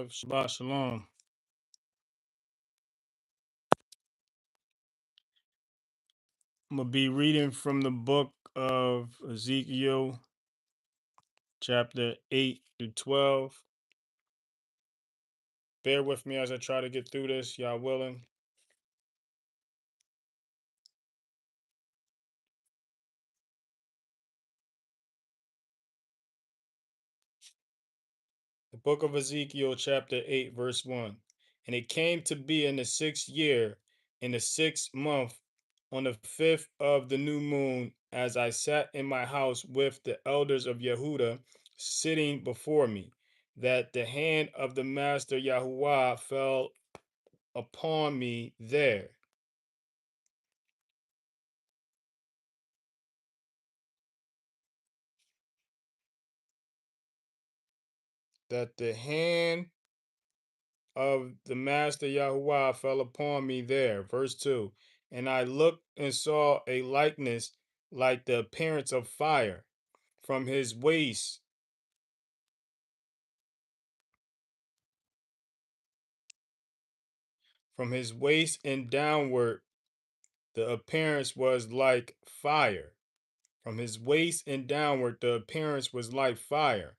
Shabbat Shalom. I'm going to be reading from the book of Ezekiel, chapter 8 through 12. Bear with me as I try to get through this, y'all willing. The book of Ezekiel, chapter 8, verse 1. And it came to be in the 6th year, in the 6th month, on the 5th of the new moon, as I sat in my house with the elders of Yehuda sitting before me, that the hand of the master Yahuwah fell upon me there. That the hand of the master Yahuwah fell upon me there. Verse 2. And I looked and saw a likeness like the appearance of fire from his waist. From his waist and downward, the appearance was like fire. From his waist and downward, the appearance was like fire.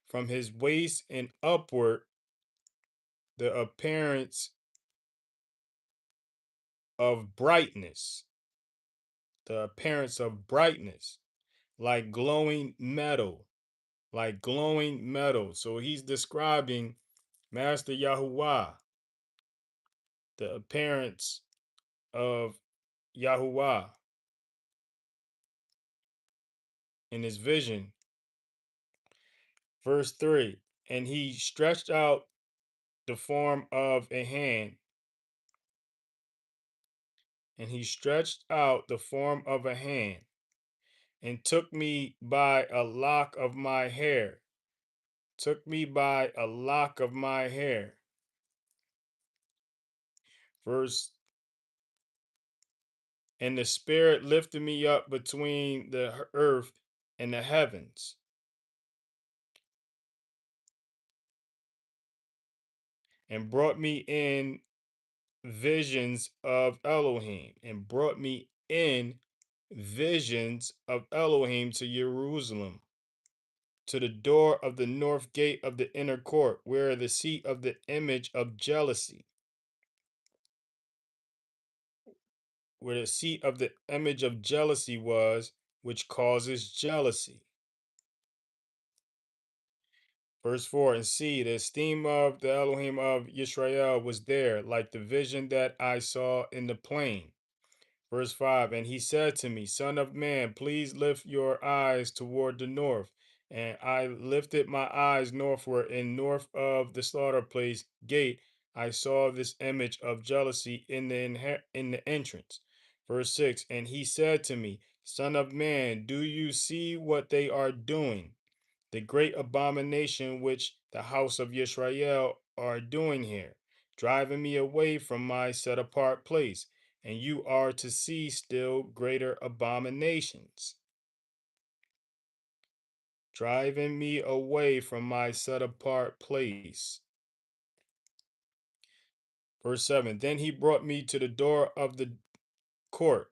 From his waist and upward, the appearance of brightness. The appearance of brightness, like glowing metal. Like glowing metal. So he's describing Master Yahuwah, the appearance of Yahuwah in his vision. Verse 3. And he stretched out the form of a hand. And he stretched out the form of a hand and took me by a lock of my hair. Took me by a lock of my hair. Verse. And the Spirit lifted me up between the earth and the heavens, and brought me in visions of Elohim, and brought me in visions of Elohim to Jerusalem, to the door of the north gate of the inner court, where the seat of the image of jealousy, where the seat of the image of jealousy was, which causes jealousy. Verse 4, and see, the esteem of the Elohim of Israel was there, like the vision that I saw in the plain. Verse 5, and he said to me, Son of man, please lift your eyes toward the north. And I lifted my eyes northward, and north of the slaughter place gate, I saw this image of jealousy in the entrance. Verse 6, and he said to me, Son of man, do you see what they are doing? The great abomination which the house of Israel are doing here, driving me away from my set apart place, and you are to see still greater abominations, driving me away from my set apart place. Verse 7, then he brought me to the door of the court,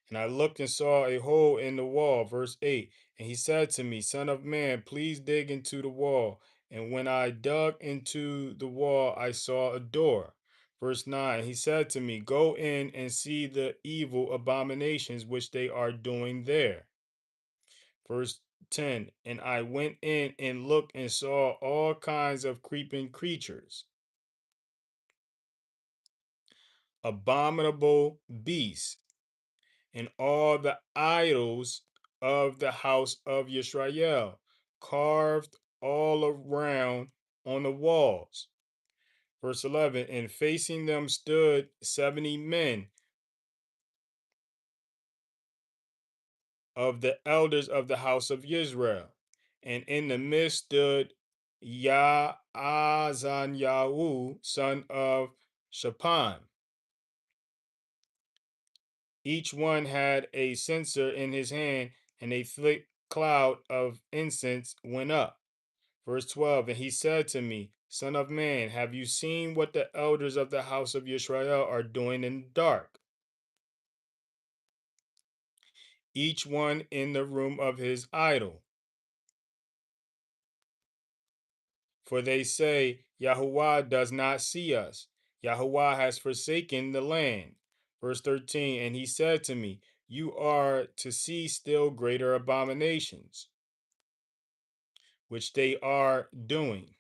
and I looked and saw a hole in the wall. Verse 8. And he said to me, Son of man, please dig into the wall. And when I dug into the wall, I saw a door. Verse 9. He said to me, Go in and see the evil abominations which they are doing there. Verse 10. And I went in and looked and saw all kinds of creeping creatures, abominable beasts, and all the idols of the house of Yisrael, carved all around on the walls. Verse 11, and facing them stood 70 men of the elders of the house of Israel. And in the midst stood Yaazanyahu, son of Shaphan. Each one had a censer in his hand, and they cloud of incense went up. Verse 12, and he said to me, Son of man, have you seen what the elders of the house of Israel are doing in the dark? Each one in the room of his idol. For they say, Yahuwah does not see us. Yahuwah has forsaken the land. Verse 13, and he said to me, You are to see still greater abominations, which they are doing.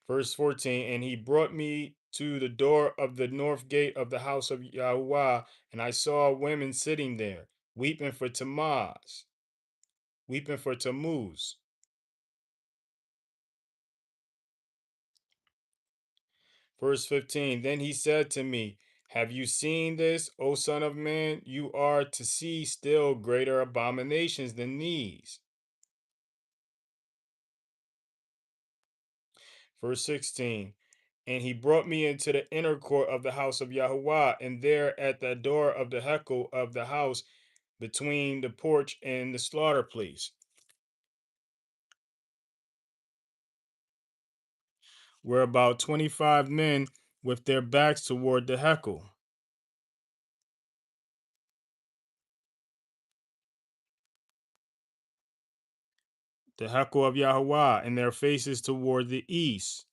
Verse 14, and he brought me to the door of the north gate of the house of Yahuwah, and I saw women sitting there, weeping for Tammuz. Verse 15, then he said to me, Have you seen this, O son of man? You are to see still greater abominations than these. Verse 16, and he brought me into the inner court of the house of Yahuwah, and there at the door of the hekel of the house, between the porch and the slaughter place, were about 25 men with their backs toward the hekel, the hekel of Yahuwah, and their faces toward the east.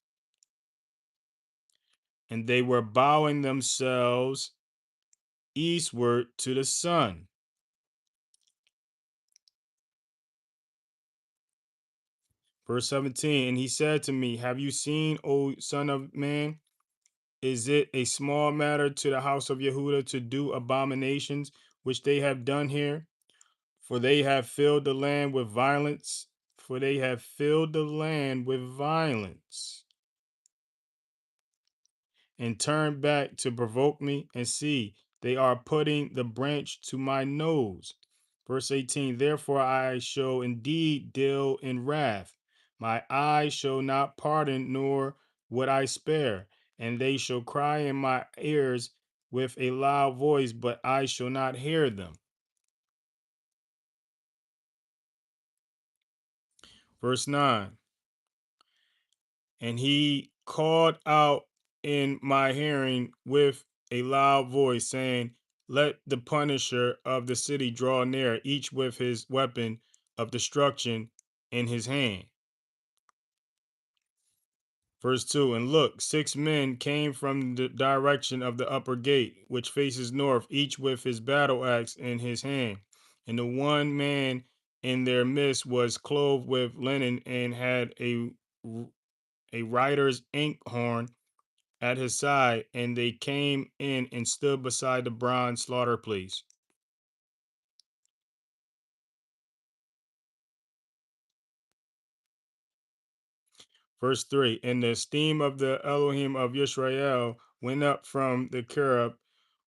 And they were bowing themselves eastward to the sun. Verse 17, and he said to me, Have you seen, O son of man? Is it a small matter to the house of Yehuda to do abominations which they have done here? For they have filled the land with violence. For they have filled the land with violence, and turned back to provoke me, and see, they are putting the branch to my nose. Verse 18, therefore I shall indeed deal in wrath. My eyes shall not pardon, nor would I spare. And they shall cry in my ears with a loud voice, but I shall not hear them. Verse 9, and he called out in my hearing with a loud voice, saying, Let the punisher of the city draw near, each with his weapon of destruction in his hand. Verse 2, and look, 6 men came from the direction of the upper gate, which faces north, each with his battle axe in his hand. And the one man in their midst was clothed with linen and had a writer's inkhorn at his side, and they came in and stood beside the bronze slaughter place. Verse 3, and the steam of the Elohim of Israel went up from the cherub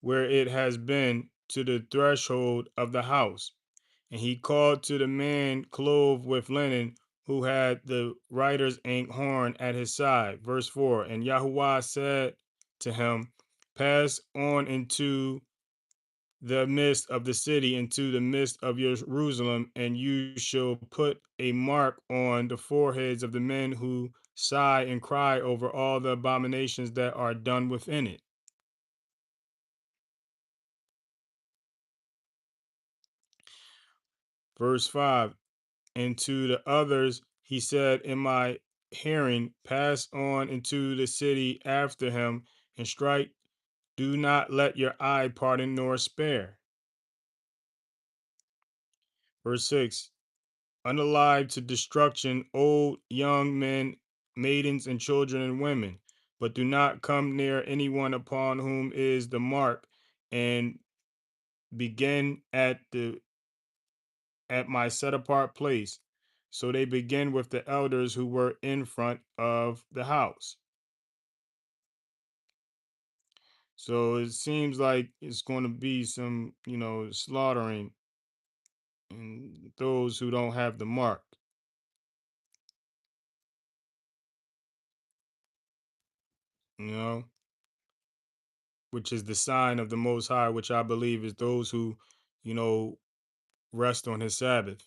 where it has been to the threshold of the house. And he called to the man clothed with linen who had the writer's inkhorn at his side. Verse 4, and Yahuwah said to him, Pass on into the midst of the city, into the midst of Jerusalem, and you shall put a mark on the foreheads of the men who sigh and cry over all the abominations that are done within it. Verse 5, and to the others he said in my hearing, Pass on into the city after him and strike. Do not let your eye pardon nor spare. Verse 6, unalive to destruction, old, young men, maidens, and children and women, but do not come near anyone upon whom is the mark, and begin at my set apart place. So they begin with the elders who were in front of the house. So it seems like it's going to be some, slaughtering and those who don't have the mark, you know. which is the sign of the Most High, which I believe is those who, you know, rest on his Sabbath.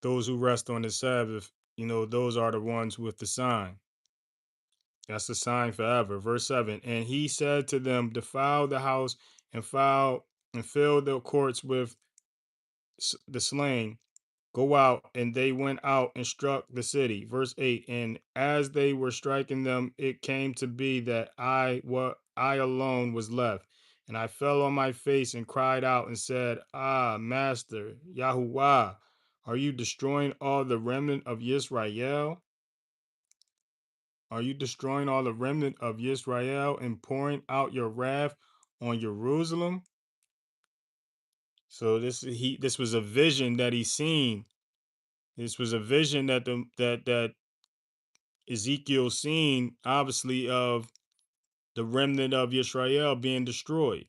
Those who rest on the Sabbath, those are the ones with the sign. That's the sign forever. Verse 7. And he said to them, defile the house and fill the courts with the slain. Go out. And they went out and struck the city. Verse 8. And as they were striking them, it came to be that I alone was left. And I fell on my face and cried out and said, Ah, Master, Yahuwah, are you destroying all the remnant of Israel? Are you destroying all the remnant of Israel and pouring out your wrath on Jerusalem? So this was a vision that he seen. This was a vision that Ezekiel seen, obviously, of the remnant of Israel being destroyed.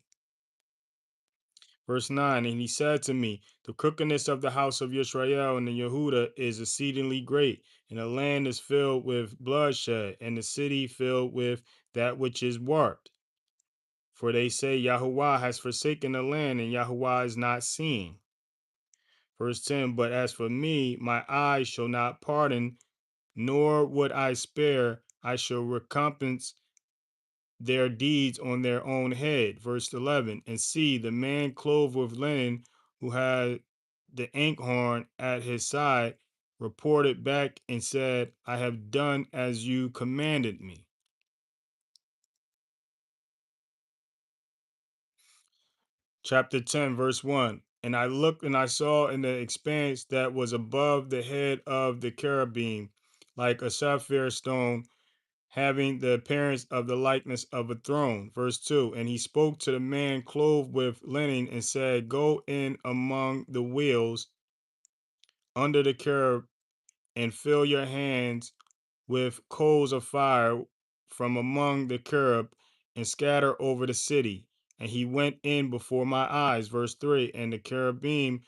Verse 9, and he said to me, the crookedness of the house of Israel and the Yehuda is exceedingly great, and the land is filled with bloodshed, and the city filled with that which is warped. For they say Yahuwah has forsaken the land, and Yahuwah is not seen. Verse 10, but as for me, my eyes shall not pardon, nor would I spare. I shall recompense their deeds on their own head. Verse 11, and see, the man clothed with linen, who had the inkhorn at his side, reported back and said, I have done as you commanded me. Chapter 10, verse 1. And I looked and I saw in the expanse that was above the head of the cherubim, like a sapphire stone, having the appearance of the likeness of a throne. Verse 2. And he spoke to the man clothed with linen and said, go in among the wheels under the cherub and fill your hands with coals of fire from among the cherub and scatter over the city. And he went in before my eyes. Verse 3. And the cherubim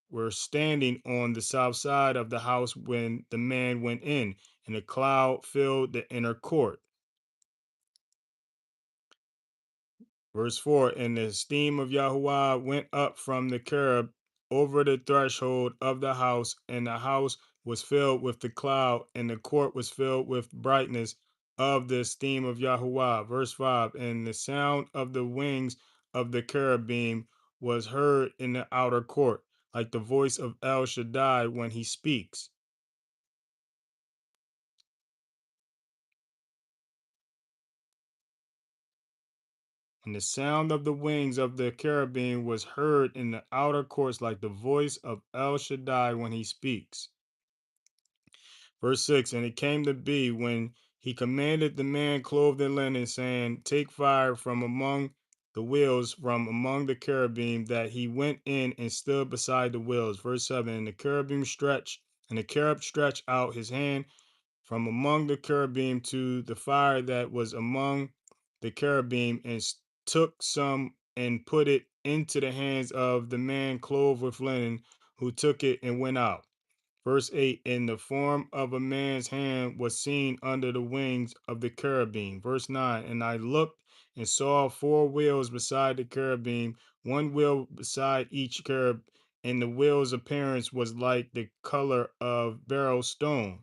were standing on the south side of the house when the man went in, and a cloud filled the inner court. Verse 4. And the steam of Yahuwah went up from the cherub over the threshold of the house, and the house was filled with the cloud, and the court was filled with brightness of the steam of Yahuwah. Verse 5. And the sound of the wings of the cherubim was heard in the outer court, like the voice of El Shaddai when he speaks. And the sound of the wings of the cherubim was heard in the outer courts like the voice of El Shaddai when he speaks. Verse 6. And it came to be when he commanded the man clothed in linen, saying, take fire from among the wheels, from among the cherubim, that he went in and stood beside the wheels. Verse 7. And the cherub stretched out his hand from among the cherubim to the fire that was among the cherubim, and took some and put it into the hands of the man clothed with linen, who took it and went out. Verse 8. And the form of a man's hand was seen under the wings of the cherubim. Verse 9. And I looked and saw four wheels beside the cherubim, one wheel beside each cherub, and the wheel's appearance was like the color of beryl stone.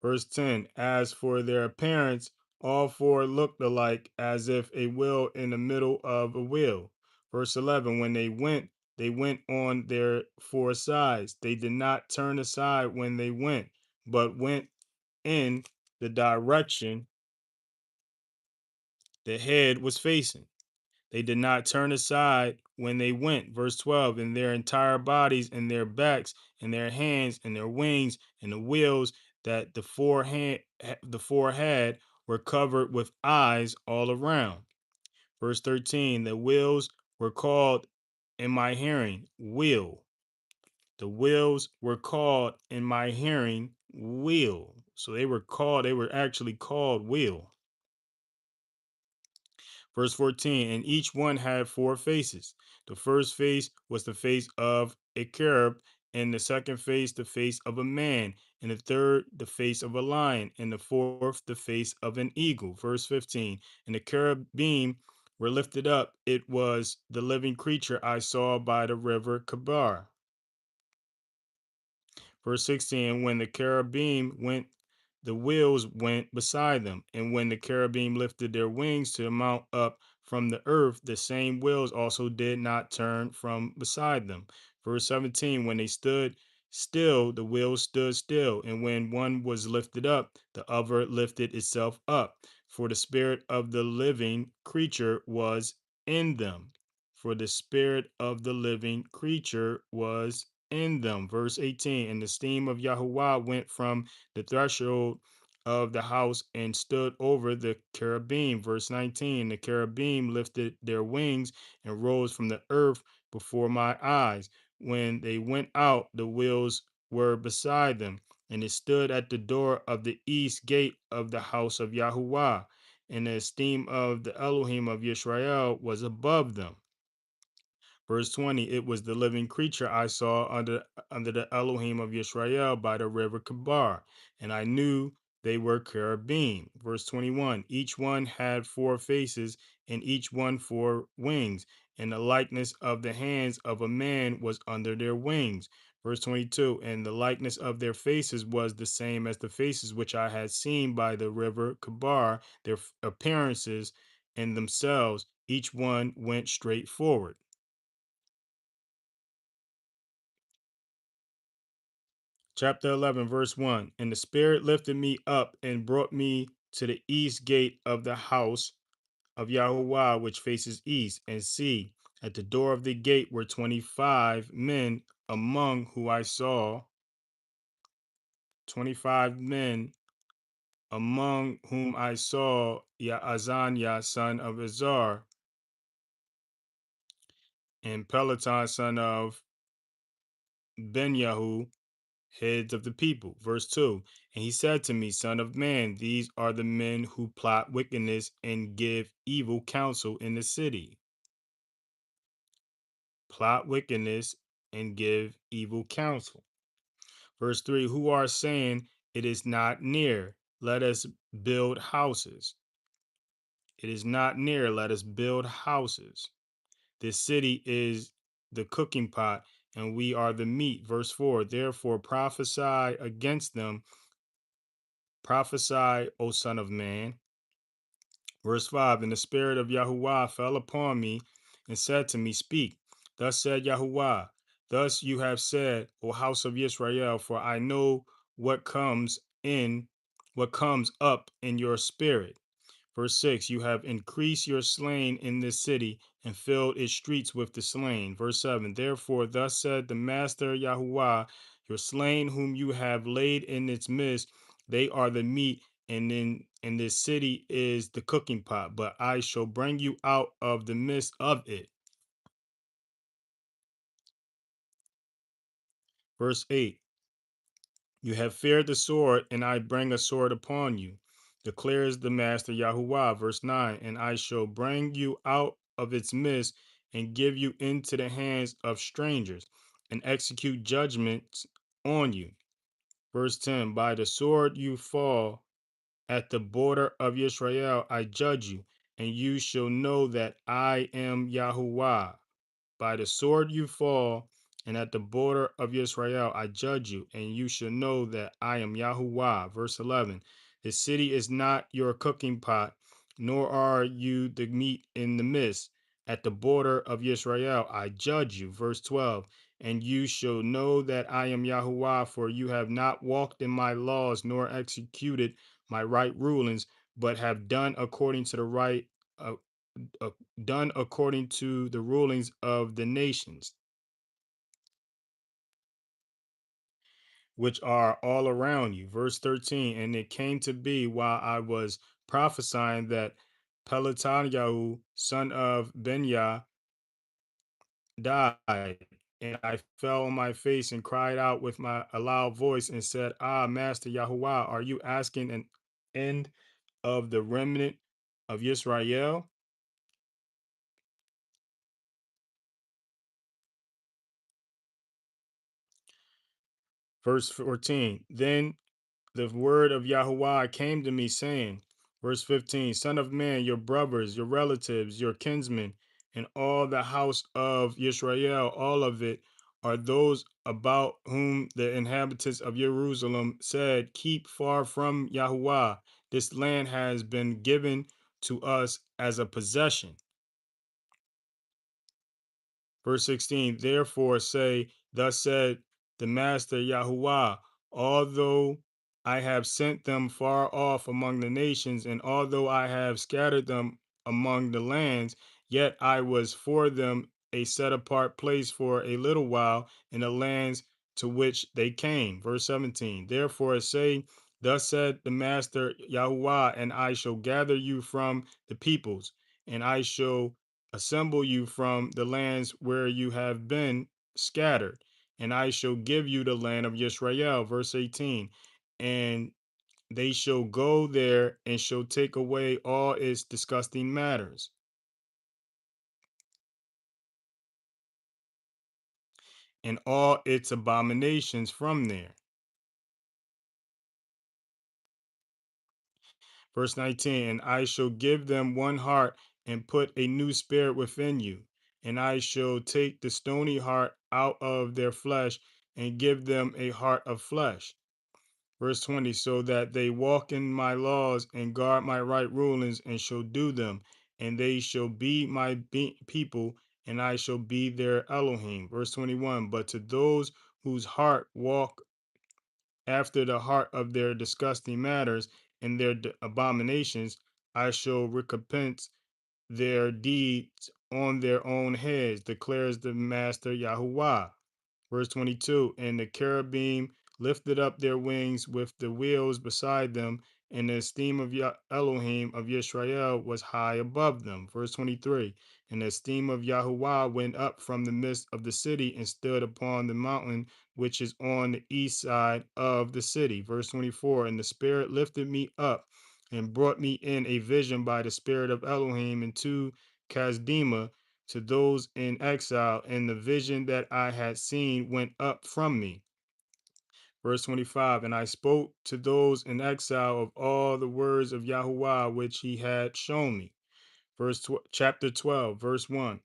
Verse 10. As for their appearance, all four looked alike, as if a wheel in the middle of a wheel. Verse 11. When they went on their four sides. They did not turn aside when they went, but went in the direction the head was facing. They did not turn aside when they went. Verse 12. And their entire bodies and their backs and their hands and their wings and the wheels that the four had were covered with eyes all around. Verse 13. The wheels were called in my hearing wheel. The wheels were called in my hearing wheel. So they were actually called wheel. Verse 14, and each one had four faces. The first face was the face of a cherub, and the second face, the face of a man, and the third the face of a lion, and the fourth the face of an eagle. Verse 15. And the cherubim were lifted up. It was the living creature I saw by the river Kabar. Verse 16, when the cherubim went, the wheels went beside them. And when the cherubim lifted their wings to mount up from the earth, the same wheels also did not turn from beside them. Verse 17, when they stood still, the wheels stood still. And when one was lifted up, the other lifted itself up. For the spirit of the living creature was in them. For the spirit of the living creature was in them. Verse 18, and the steam of Yahuwah went from the threshold of the house and stood over the cherubim. Verse 19, the cherubim lifted their wings and rose from the earth before my eyes. When they went out, the wheels were beside them, and it stood at the door of the east gate of the house of Yahuwah, and the esteem of the Elohim of Yisrael was above them. Verse 20, it was the living creature I saw under the Elohim of Yisrael by the river Kabar, and I knew they were cherubim. Verse 21, each one had four faces, and each one four wings, and the likeness of the hands of a man was under their wings. Verse 22, and the likeness of their faces was the same as the faces which I had seen by the river Kabar, their appearances and themselves, each one went straight forward. Chapter 11, verse 1. And the Spirit lifted me up and brought me to the east gate of the house of Yahuwah, which faces east. And see, at the door of the gate were 25 men, among who I saw 25 men, among whom I saw Yaazaniah, son of Azar, and Peloton, son of Benyahu, heads of the people. Verse 2, and he said to me, Son of man, these are the men who plot wickedness and give evil counsel in the city. Plot wickedness and give evil counsel. Verse 3, who are saying, it is not near, let us build houses. It is not near, let us build houses. This city is the cooking pot, and we are the meat. Verse 4, therefore prophesy against them. Prophesy, O Son of Man. Verse 5, and the Spirit of Yahuwah fell upon me and said to me, Speak. Thus said Yahuwah, thus you have said, O house of Israel, for I know what comes up in your spirit. Verse 6, you have increased your slain in this city and filled its streets with the slain. Verse 7, therefore, thus said the Master Yahuwah, your slain whom you have laid in its midst, they are the meat, and in this city is the cooking pot, but I shall bring you out of the midst of it. Verse 8, you have feared the sword, and I bring a sword upon you, declares the Master Yahuwah. Verse 9, and I shall bring you out of its midst and give you into the hands of strangers and execute judgments on you. Verse 10, by the sword you fall at the border of Israel, I judge you, and you shall know that I am Yahuwah. By the sword you fall, and at the border of Israel I judge you, and you shall know that I am Yahuwah. Verse 11, the city is not your cooking pot, nor are you the meat in the midst. At the border of Israel I judge you. Verse 12, and you shall know that I am Yahuwah, for you have not walked in my laws, nor executed my right rulings, but have done according to the right uh, uh, done according to the rulings of the nations, which are all around you. Verse 13, and it came to be while I was prophesying that Pelotanyahu, son of Benya, died. And I fell on my face and cried out with a loud voice and said, Ah, Master Yahuwah, are you asking an end of the remnant of Israel? Verse 14. Then the word of Yahuwah came to me, saying, verse 15, Son of man, your brothers, your relatives, your kinsmen, and all the house of Israel, all of it, are those about whom the inhabitants of Jerusalem said, Keep far from Yahuwah. This land has been given to us as a possession. Verse 16, therefore say, Thus said the Master Yahuwah, although I have sent them far off among the nations, and although I have scattered them among the lands, yet I was for them a set apart place for a little while in the lands to which they came. Verse 17, therefore say, Thus said the Master Yahuwah, and I shall gather you from the peoples, and I shall assemble you from the lands where you have been scattered, and I shall give you the land of Israel. Verse 18, and they shall go there and shall take away all its disgusting matters and all its abominations from there. Verse 19, and I shall give them one heart and put a new spirit within you. And I shall take the stony heart out of their flesh and give them a heart of flesh. Verse 20, so that they walk in my laws and guard my right rulings and shall do them, and they shall be my people, and I shall be their Elohim. Verse 21, but to those whose heart walk after the heart of their disgusting matters and their abominations, I shall recompense their deeds on their own heads, declares the Master Yahuwah. Verse 22, and the cherubim lifted up their wings with the wheels beside them, and the esteem of Elohim of Yisrael was high above them. Verse 23, and the esteem of Yahuwah went up from the midst of the city and stood upon the mountain which is on the east side of the city. Verse 24, and the Spirit lifted me up and brought me in a vision by the Spirit of Elohim into Kasdima, to those in exile, and the vision that I had seen went up from me. Verse 25, and I spoke to those in exile of all the words of Yahuwah which he had shown me. Chapter 12, verse 1.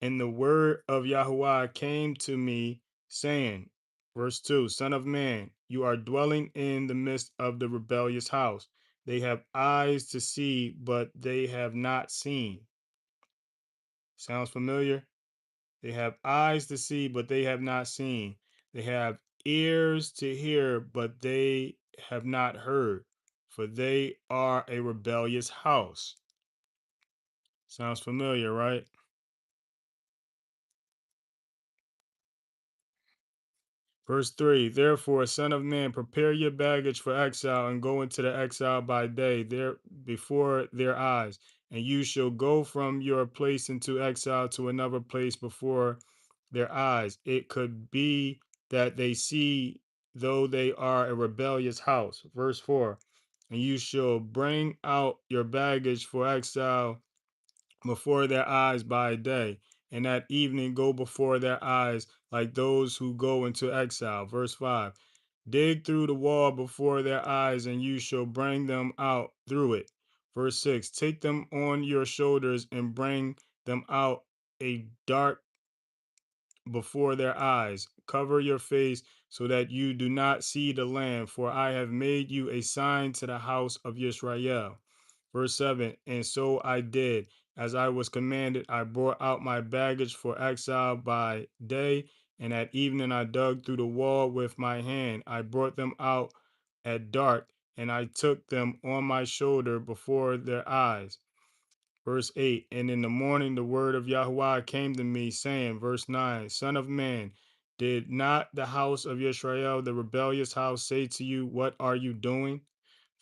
And the word of Yahuwah came to me, saying, verse 2, Son of man, you are dwelling in the midst of the rebellious house. They have eyes to see, but they have not seen. Sounds familiar? They have eyes to see, but they have not seen. They have ears to hear, but they have not heard, for they are a rebellious house. Sounds familiar, right? Verse 3, therefore, Son of man, prepare your baggage for exile and go into the exile by day, there before their eyes. And you shall go from your place into exile to another place before their eyes. It could be that they see, though they are a rebellious house. Verse 4, and you shall bring out your baggage for exile before their eyes by day, and at evening go before their eyes like those who go into exile. Verse 5, dig through the wall before their eyes, and you shall bring them out through it. Verse 6, take them on your shoulders and bring them out a dark before their eyes. Cover your face so that you do not see the land, for I have made you a sign to the house of Israel. Verse 7, and so I did. As I was commanded, I brought out my baggage for exile by day, and at evening I dug through the wall with my hand. I brought them out at dark, and I took them on my shoulder before their eyes. Verse 8, and in the morning the word of Yahweh came to me, saying, verse 9, Son of man, did not the house of Israel, the rebellious house, say to you, What are you doing?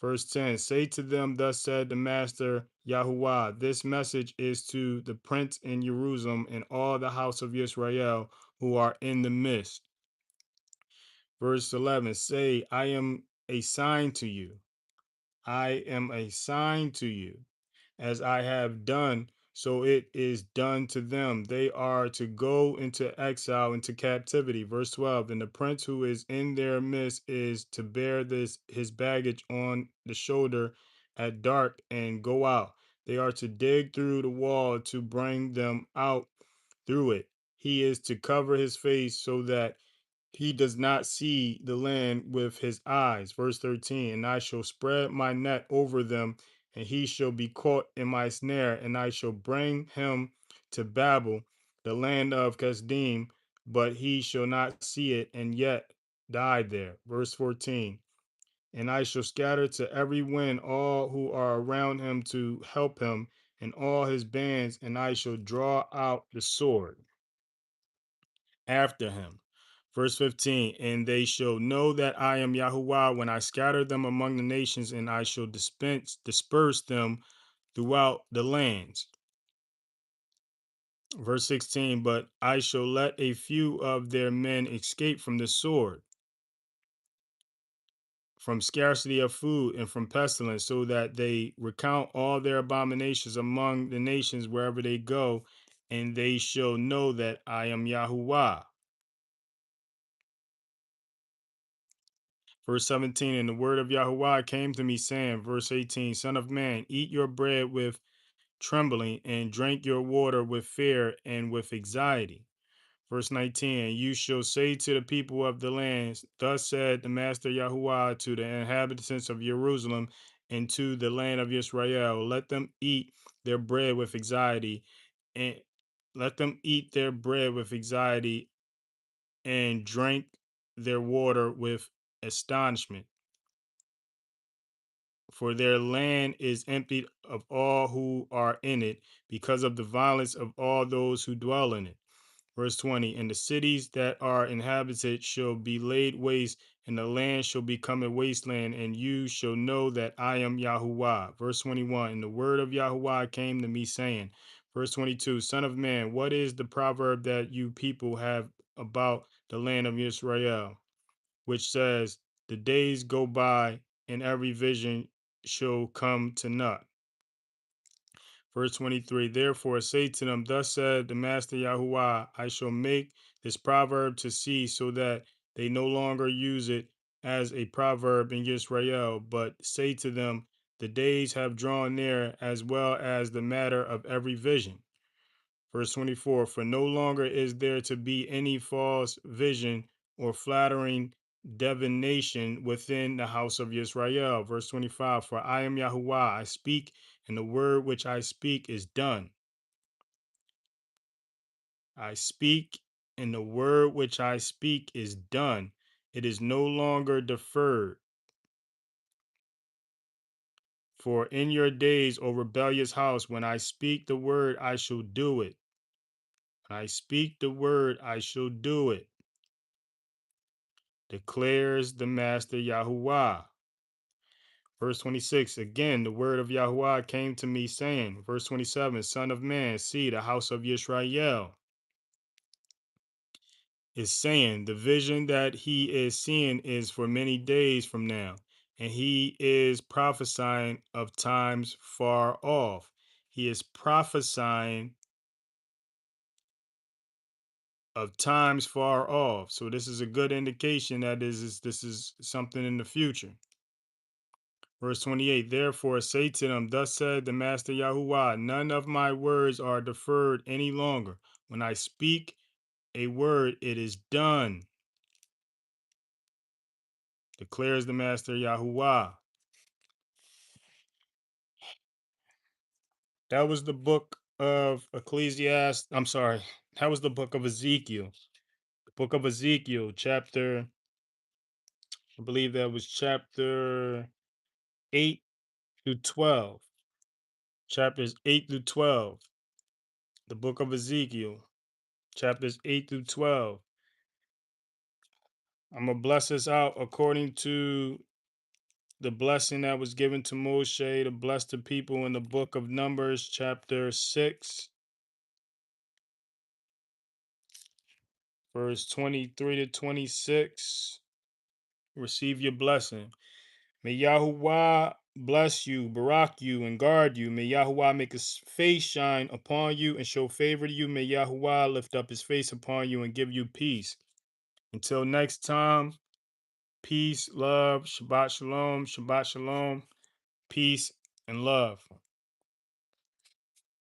Verse 10, say to them, Thus said the Master Yahuwah, this message is to the prince in Jerusalem and all the house of Israel who are in the midst. Verse 11, say, I am a sign to you. I am a sign to you. As I have done, so it is done to them. They are to go into exile, into captivity. Verse 12. And the prince who is in their midst is to bear this his baggage on the shoulder at dark and go out. They are to dig through the wall to bring them out through it. He is to cover his face so that he does not see the land with his eyes. Verse 13. And I shall spread my net over them, and he shall be caught in my snare, and I shall bring him to Babel, the land of Kasdim, but he shall not see it, and yet die there. Verse 14. And I shall scatter to every wind all who are around him to help him, and all his bands, and I shall draw out the sword after him. Verse 15, and they shall know that I am Yahuwah when I scatter them among the nations, and I shall disperse them throughout the lands. Verse 16, but I shall let a few of their men escape from the sword, from scarcity of food, and from pestilence, so that they recount all their abominations among the nations wherever they go, and they shall know that I am Yahuwah. Verse 17, and the word of Yahuwah came to me, saying, verse 18, Son of man, eat your bread with trembling, and drink your water with fear and with anxiety. Verse 19, and you shall say to the people of the lands, thus said the Master Yahuwah to the inhabitants of Jerusalem and to the land of Israel, let them eat their bread with anxiety, and let them eat their bread with anxiety, and drink their water with astonishment. For their land is emptied of all who are in it, because of the violence of all those who dwell in it. Verse 20, and the cities that are inhabited shall be laid waste, and the land shall become a wasteland, and you shall know that I am Yahuwah. Verse 21, and the word of Yahuwah came to me, saying, verse 22, Son of man, what is the proverb that you people have about the land of Israel, which says, the days go by, and every vision shall come to naught? Verse 23, therefore say to them, thus said the Master Yahuwah, I shall make this proverb to cease, so that they no longer use it as a proverb in Israel, but say to them, the days have drawn near, as well as the matter of every vision. Verse 24, for no longer is there to be any false vision or flattering divination within the house of Israel. Verse 25, for I am Yahuwah, I speak, and the word which I speak is done. I speak, and the word which I speak is done. It is no longer deferred. For in your days, O rebellious house, when I speak the word, I shall do it. When I speak the word, I shall do it, declares the Master Yahuwah. Verse 26, again, the word of Yahuwah came to me, saying, verse 27, Son of man, see, the house of Yisrael is saying, the vision that he is seeing is for many days from now, and he is prophesying of times far off. He is prophesying of times far off. So this is a good indication that this is something in the future. Verse 28, therefore say to them, thus said the Master Yahuwah, none of my words are deferred any longer. When I speak a word, it is done, declares the Master Yahuwah. That was the book of Ecclesiastes. I'm sorry. That was the book of Ezekiel. The book of Ezekiel, chapter, I believe that was chapter 8 through 12. Chapters 8 through 12. The book of Ezekiel, chapters 8 through 12. I'm going to bless us out according to the blessing that was given to Moshe to bless the people in the book of Numbers, chapter 6, verse 23 to 26. Receive your blessing. May Yahuwah bless you, barak you, and guard you. May Yahuwah make his face shine upon you and show favor to you. May Yahuwah lift up his face upon you and give you peace. Until next time, peace, love, Shabbat Shalom, peace, and love.